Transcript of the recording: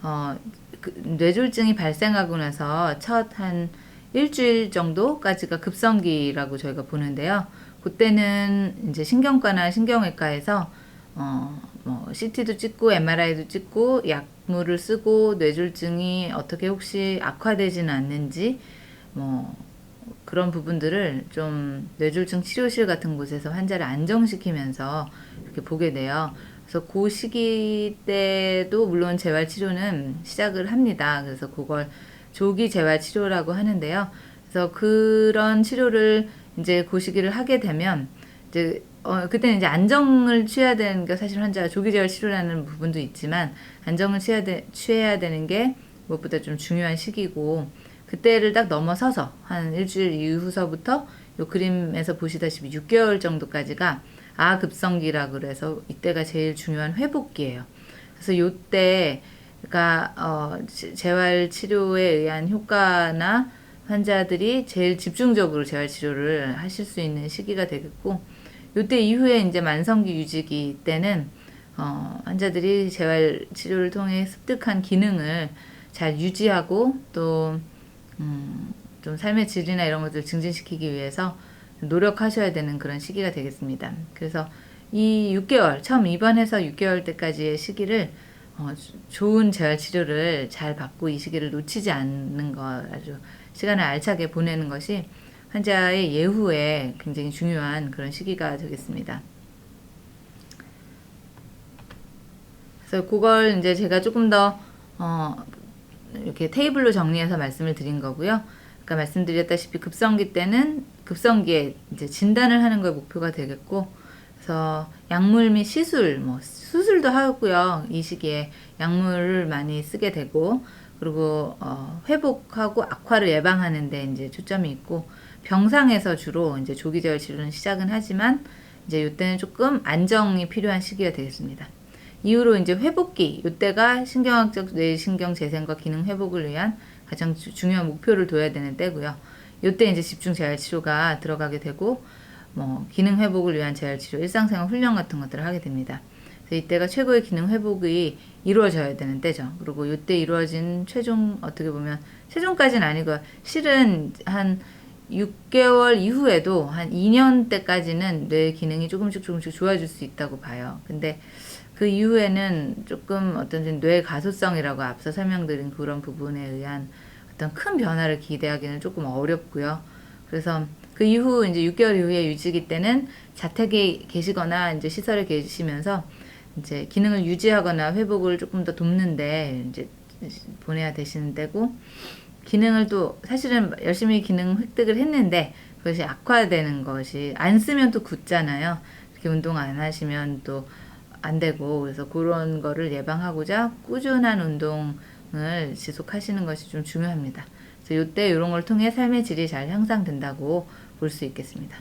어, 뇌졸중이 발생하고 나서 첫 한 일주일 정도까지가 급성기라고 저희가 보는데요. 그때는 이제 신경과나 신경외과에서 뭐 CT도 찍고 MRI도 찍고 약물을 쓰고 뇌졸중이 어떻게 혹시 악화되지는 않는지 뭐 그런 부분들을 좀 뇌졸중 치료실 같은 곳에서 환자를 안정시키면서 이렇게 보게 돼요. 그래서 그 시기 때도 물론 재활 치료는 시작을 합니다. 그래서 그걸 조기 재활 치료라고 하는데요. 그래서 그런 치료를 이제 그 시기를 하게 되면 이제 그때는 이제 안정을 취해야 되는 게 사실 환자가 조기 재활 치료라는 부분도 있지만 안정을 취해야 되는 게 무엇보다 좀 중요한 시기고 그때를 딱 넘어서서 한 일주일 이후서부터 요 그림에서 보시다시피 6개월 정도까지가 아급성기라 그래서 이때가 제일 중요한 회복기예요. 그래서 요때가 재활 치료에 의한 효과나 환자들이 제일 집중적으로 재활 치료를 하실 수 있는 시기가 되겠고 요때 이후에 이제 만성기 유지기 때는 환자들이 재활 치료를 통해 습득한 기능을 잘 유지하고 또 좀 삶의 질이나 이런 것들을 증진시키기 위해서 노력하셔야 되는 그런 시기가 되겠습니다. 그래서 이 6개월, 처음 입원해서 6개월 때까지의 시기를 좋은 재활 치료를 잘 받고 이 시기를 놓치지 않는 거 아주 시간을 알차게 보내는 것이 환자의 예후에 굉장히 중요한 그런 시기가 되겠습니다. 그래서 그걸 이제 제가 조금 더 이렇게 테이블로 정리해서 말씀을 드린 거고요. 아까 말씀드렸다시피 급성기 때는 급성기에 이제 진단을 하는 걸 목표가 되겠고, 그래서 약물 및 시술, 뭐 수술도 하고요. 이 시기에 약물을 많이 쓰게 되고, 그리고 회복하고 악화를 예방하는데 이제 초점이 있고, 병상에서 주로 이제 조기 재활 치료는 시작은 하지만 이제 이때는 조금 안정이 필요한 시기가 되겠습니다. 이후로 이제 회복기, 이때가 신경학적 뇌신경 재생과 기능 회복을 위한 가장 중요한 목표를 둬야 되는 때고요. 이때 이제 집중 재활 치료가 들어가게 되고, 뭐 기능 회복을 위한 재활 치료, 일상생활 훈련 같은 것들을 하게 됩니다. 그래서 이때가 최고의 기능 회복이 이루어져야 되는 때죠. 그리고 이때 이루어진 최종 어떻게 보면 최종까지는 아니고 실은 한 6개월 이후에도 한 2년 때까지는 뇌 기능이 조금씩 좋아질 수 있다고 봐요. 근데 그 이후에는 조금 어떤 뇌 가소성이라고 앞서 설명드린 그런 부분에 의한 어떤 큰 변화를 기대하기는 조금 어렵고요. 그래서 그 이후 이제 6개월 이후에 유지기 때는 자택에 계시거나 이제 시설에 계시면서 이제 기능을 유지하거나 회복을 조금 더 돕는데 이제 보내야 되시는 때고, 기능을 또 사실은 열심히 기능 획득을 했는데 그것이 악화되는 것이 안 쓰면 또 굳잖아요. 이렇게 운동 안 하시면 또 안 되고, 그래서 그런 거를 예방하고자 꾸준한 운동을 지속하시는 것이 좀 중요합니다. 그래서 이때 이런 걸 통해 삶의 질이 잘 향상된다고 볼 수 있겠습니다.